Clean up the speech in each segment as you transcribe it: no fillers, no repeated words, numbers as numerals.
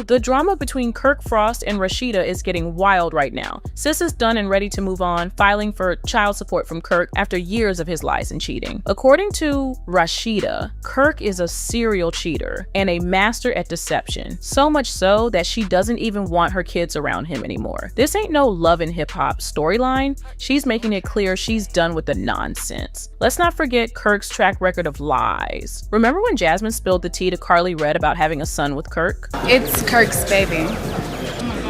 The drama between Kirk Frost and Rashida is getting wild right now. Sis is done and ready to move on, filing for child support from Kirk after years of his lies and cheating. According to Rashida, Kirk is a serial cheater and a master at deception, so much so that she doesn't even want her kids around him anymore. This ain't no Love and Hip Hop storyline. She's making it clear she's done with the nonsense. Let's not forget Kirk's track record of lies. Remember when Jasmine spilled the tea to Karlie Redd about having a son with Kirk? It's Kirk's baby.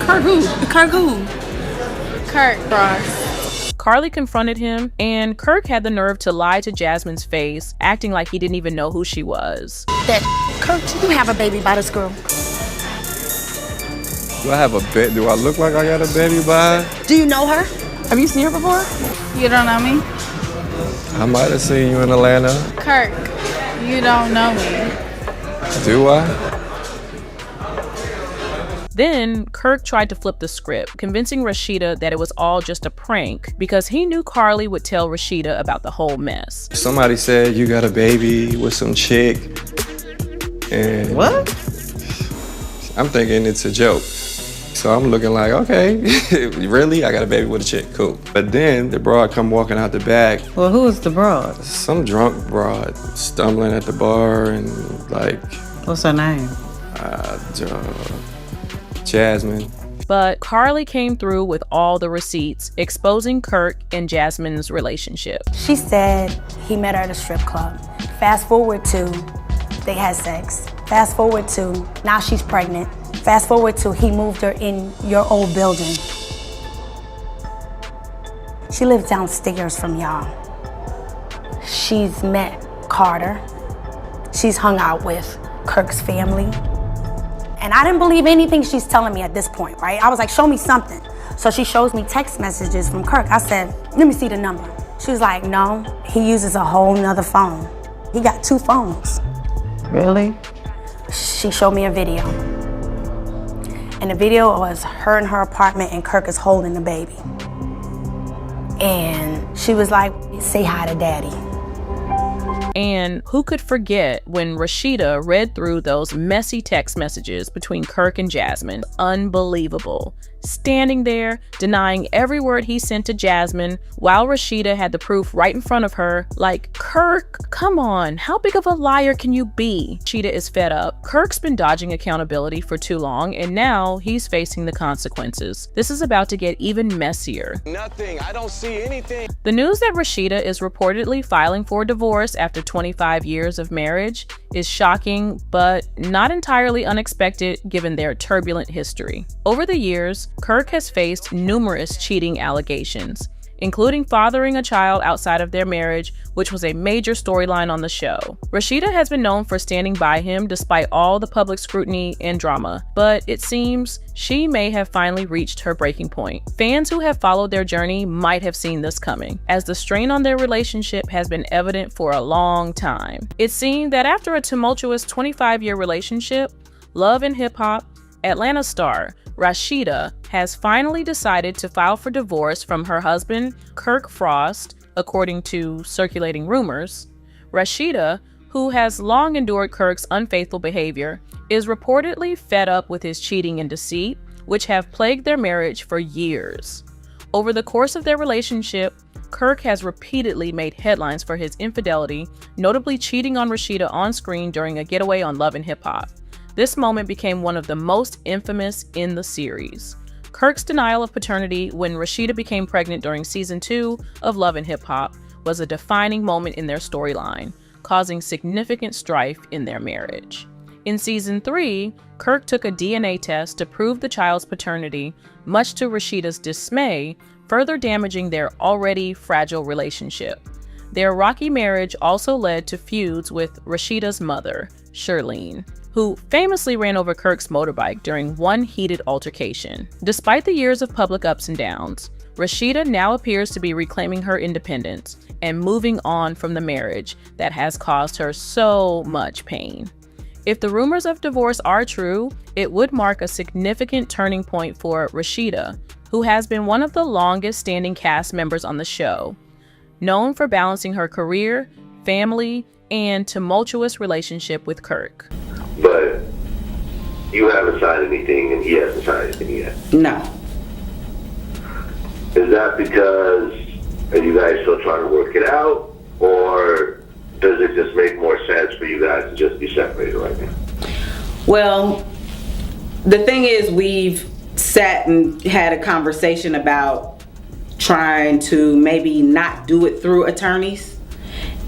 Kirk who? Kirk who? Kirk Frost. Karlie confronted him, and Kirk had the nerve to lie to Jasmine's face, acting like he didn't even know who she was. Kirk, you have a baby by this girl. Do I have a baby? Do I look like I got a baby by her? Do you know her? Have you seen her before? You don't know me? I might have seen you in Atlanta. Kirk, you don't know me. Do I? Then, Kirk tried to flip the script, convincing Rashida that it was all just a prank because he knew Karlie would tell Rashida about the whole mess. Somebody said you got a baby with some chick. And What? I'm thinking it's a joke. So I'm looking like, okay, really? I got a baby with a chick, cool. But then the broad come walking out the back. Well, who is the broad? Some drunk broad stumbling at the bar and like, What's her name? Jasmine. But Karlie came through with all the receipts, exposing Kirk and Jasmine's relationship. She said he met her at a strip club. Fast forward to, they had sex. Fast forward to, now she's pregnant. Fast forward to, he moved her in your old building. She lives downstairs from y'all. She's met Carter. She's hung out with Kirk's family. And I didn't believe anything she's telling me at this point, right? I was like, show me something. So she shows me text messages from Kirk. I said, let me see the number. She was like, no, he uses a whole nother phone. He got 2 phones. Really? She showed me a video. And the video was her in her apartment and Kirk is holding the baby. And she was like, say hi to daddy. And who could forget when Rashida read through those messy text messages between Kirk and Jasmine? Unbelievable. Standing there, denying every word he sent to Jasmine, while Rashida had the proof right in front of her. Like, Kirk, come on, how big of a liar can you be? Rashida is fed up. Kirk's been dodging accountability for too long, and now he's facing the consequences. This is about to get even messier. Nothing, I don't see anything. The news that Rashida is reportedly filing for divorce after 25 years of marriage is shocking, but not entirely unexpected given their turbulent history. Over the years, Kirk has faced numerous cheating allegations, including fathering a child outside of their marriage, which was a major storyline on the show. Rashida has been known for standing by him despite all the public scrutiny and drama, but it seems she may have finally reached her breaking point. Fans who have followed their journey might have seen this coming, as the strain on their relationship has been evident for a long time. It seemed that after a tumultuous 25-year relationship, Love and Hip Hop, Atlanta star Rashida has finally decided to file for divorce from her husband, Kirk Frost, according to circulating rumors. Rashida, who has long endured Kirk's unfaithful behavior, is reportedly fed up with his cheating and deceit, which have plagued their marriage for years. Over the course of their relationship, Kirk has repeatedly made headlines for his infidelity, notably cheating on Rashida on screen during a getaway on Love and Hip Hop. This moment became one of the most infamous in the series. Kirk's denial of paternity when Rashida became pregnant during season 2 of Love and Hip Hop was a defining moment in their storyline, causing significant strife in their marriage. In season 3, Kirk took a DNA test to prove the child's paternity, much to Rashida's dismay, further damaging their already fragile relationship. Their rocky marriage also led to feuds with Rashida's mother, Shirlene, who famously ran over Kirk's motorbike during one heated altercation. Despite the years of public ups and downs, Rashida now appears to be reclaiming her independence and moving on from the marriage that has caused her so much pain. If the rumors of divorce are true, it would mark a significant turning point for Rashida, who has been one of the longest standing cast members on the show, known for balancing her career, family, and tumultuous relationship with Kirk. But You haven't signed anything and he hasn't signed anything yet. No. Is that because are you guys still trying to work it out, or does it just make more sense for you guys to just be separated right now? Well, the thing is, we've sat and had a conversation about trying to maybe not do it through attorneys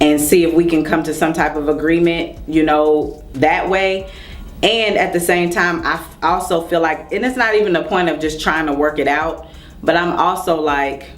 and see if we can come to some type of agreement, you know, that way. And at the same time, I also feel like, and it's not even the point of just trying to work it out, but I'm also like,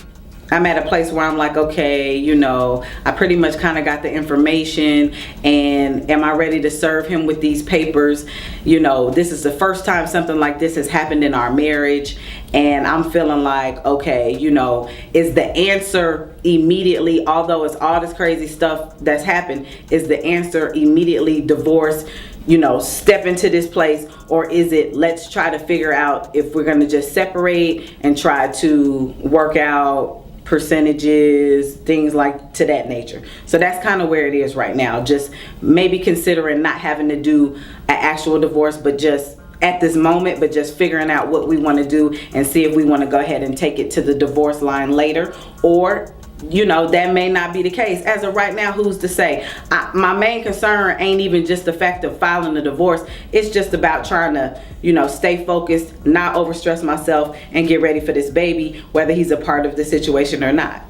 I'm at a place where I'm like, okay, you know, I pretty much kind of got the information, and am I ready to serve him with these papers? You know, this is the first time something like this has happened in our marriage, and I'm feeling like, okay, you know, is the answer immediately, although it's all this crazy stuff that's happened, is the answer immediately divorce, you know, step into this place, or is it let's try to figure out if we're going to just separate and try to work out percentages, things like to that nature. So that's kind of where it is right now, just maybe considering not having to do an actual divorce, but just at this moment, but just figuring out what we want to do and see if we want to go ahead and take it to the divorce line later, or you know, that may not be the case. As of right now, who's to say? My main concern ain't even just the fact of filing a divorce. It's just about trying to, you know, stay focused, not overstress myself, and get ready for this baby, whether he's a part of the situation or not.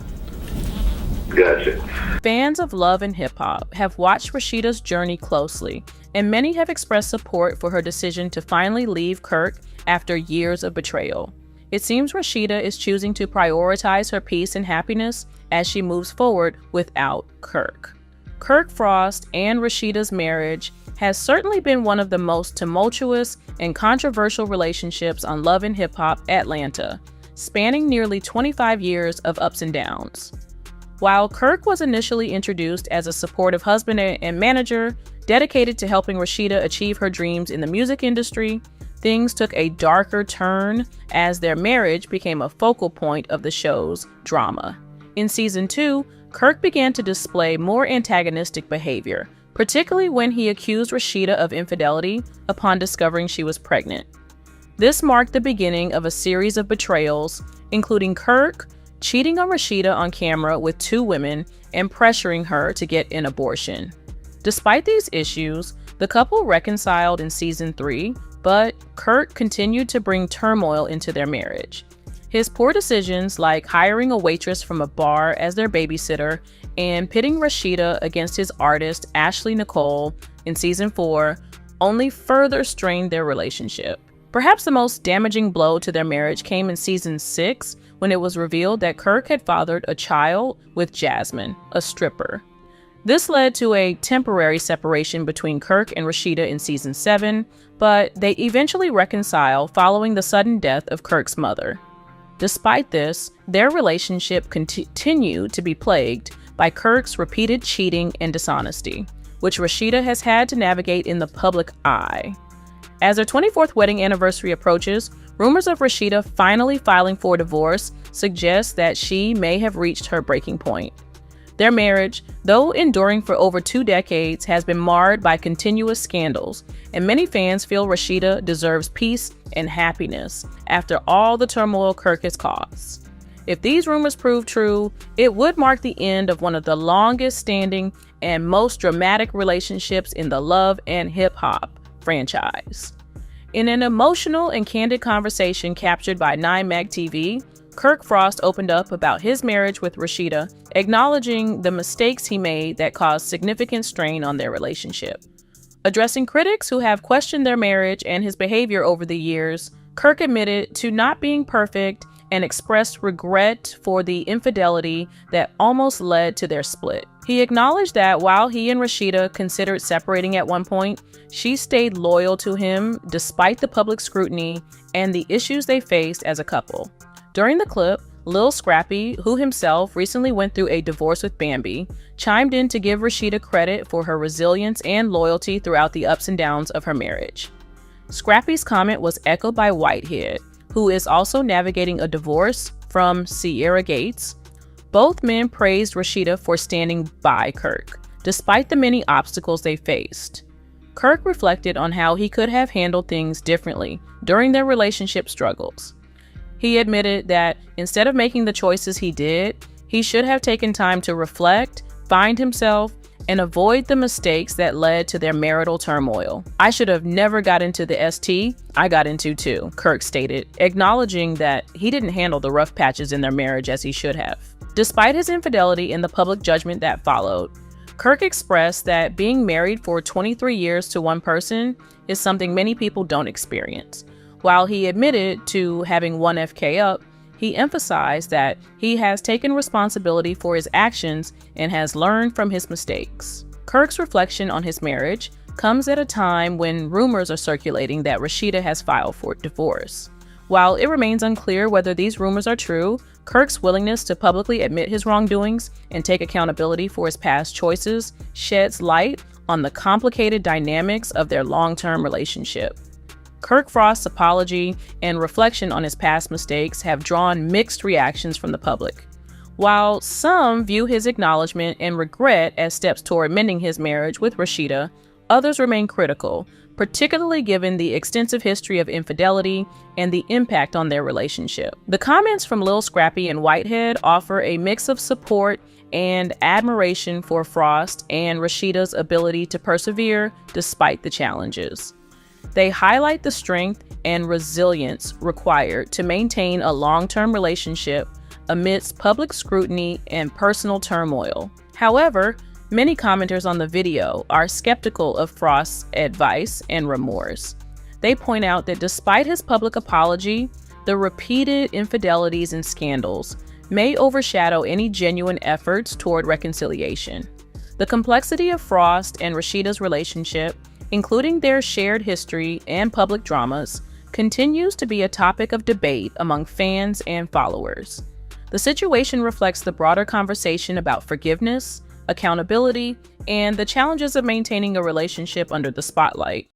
Gotcha. Fans of love and hip-hop have watched Rashida's journey closely, and many have expressed support for her decision to finally leave Kirk after years of betrayal. It seems Rashida is choosing to prioritize her peace and happiness as she moves forward without Kirk. Kirk Frost and Rashida's marriage has certainly been one of the most tumultuous and controversial relationships on Love and Hip Hop Atlanta, spanning nearly 25 years of ups and downs. While Kirk was initially introduced as a supportive husband and manager dedicated to helping Rashida achieve her dreams in the music industry, things took a darker turn as their marriage became a focal point of the show's drama. In season 2, Kirk began to display more antagonistic behavior, particularly when he accused Rashida of infidelity upon discovering she was pregnant. This marked the beginning of a series of betrayals, including Kirk cheating on Rashida on camera with 2 women and pressuring her to get an abortion. Despite these issues, the couple reconciled in season 3, but Kirk continued to bring turmoil into their marriage. His poor decisions, like hiring a waitress from a bar as their babysitter and pitting Rashida against his artist Ashley Nicole in season 4, only further strained their relationship. Perhaps the most damaging blow to their marriage came in season 6, when it was revealed that Kirk had fathered a child with Jasmine, a stripper. This led to a temporary separation between Kirk and Rashida in season 7, but they eventually reconcile following the sudden death of Kirk's mother. Despite this, their relationship continued to be plagued by Kirk's repeated cheating and dishonesty, which Rashida has had to navigate in the public eye. As their 24th wedding anniversary approaches, rumors of Rashida finally filing for divorce suggest that she may have reached her breaking point. Their marriage, though enduring for over 2 decades, has been marred by continuous scandals, and many fans feel Rashida deserves peace and happiness after all the turmoil Kirk has caused. If these rumors prove true, it would mark the end of one of the longest standing and most dramatic relationships in the Love and Hip Hop franchise. In an emotional and candid conversation captured by 9mag TV, Kirk Frost opened up about his marriage with Rashida, acknowledging the mistakes he made that caused significant strain on their relationship. Addressing critics who have questioned their marriage and his behavior over the years, Kirk admitted to not being perfect and expressed regret for the infidelity that almost led to their split. He acknowledged that while he and Rashida considered separating at one point, she stayed loyal to him despite the public scrutiny and the issues they faced as a couple. During the clip, Lil Scrappy, who himself recently went through a divorce with Bambi, chimed in to give Rashida credit for her resilience and loyalty throughout the ups and downs of her marriage. Scrappy's comment was echoed by Whitehead, who is also navigating a divorce from Sierra Gates. Both men praised Rashida for standing by Kirk, despite the many obstacles they faced. Kirk reflected on how he could have handled things differently during their relationship struggles. He admitted that instead of making the choices he did, he should have taken time to reflect, find himself, and avoid the mistakes that led to their marital turmoil. "I should have never got into the ST I got into too," Kirk stated, acknowledging that he didn't handle the rough patches in their marriage as he should have. Despite his infidelity and the public judgment that followed, Kirk expressed that being married for 23 years to one person is something many people don't experience. While he admitted to having one FK up, he emphasized that he has taken responsibility for his actions and has learned from his mistakes. Kirk's reflection on his marriage comes at a time when rumors are circulating that Rashida has filed for divorce. While it remains unclear whether these rumors are true, Kirk's willingness to publicly admit his wrongdoings and take accountability for his past choices sheds light on the complicated dynamics of their long-term relationship. Kirk Frost's apology and reflection on his past mistakes have drawn mixed reactions from the public. While some view his acknowledgement and regret as steps toward mending his marriage with Rashida, others remain critical, particularly given the extensive history of infidelity and the impact on their relationship. The comments from Lil Scrappy and Whitehead offer a mix of support and admiration for Frost and Rashida's ability to persevere despite the challenges. They highlight the strength and resilience required to maintain a long-term relationship amidst public scrutiny and personal turmoil. However, many commenters on the video are skeptical of Frost's advice and remorse. They point out that despite his public apology, the repeated infidelities and scandals may overshadow any genuine efforts toward reconciliation. The complexity of Frost and Rashida's relationship, including their shared history and public dramas, continues to be a topic of debate among fans and followers. The situation reflects the broader conversation about forgiveness, accountability, and the challenges of maintaining a relationship under the spotlight.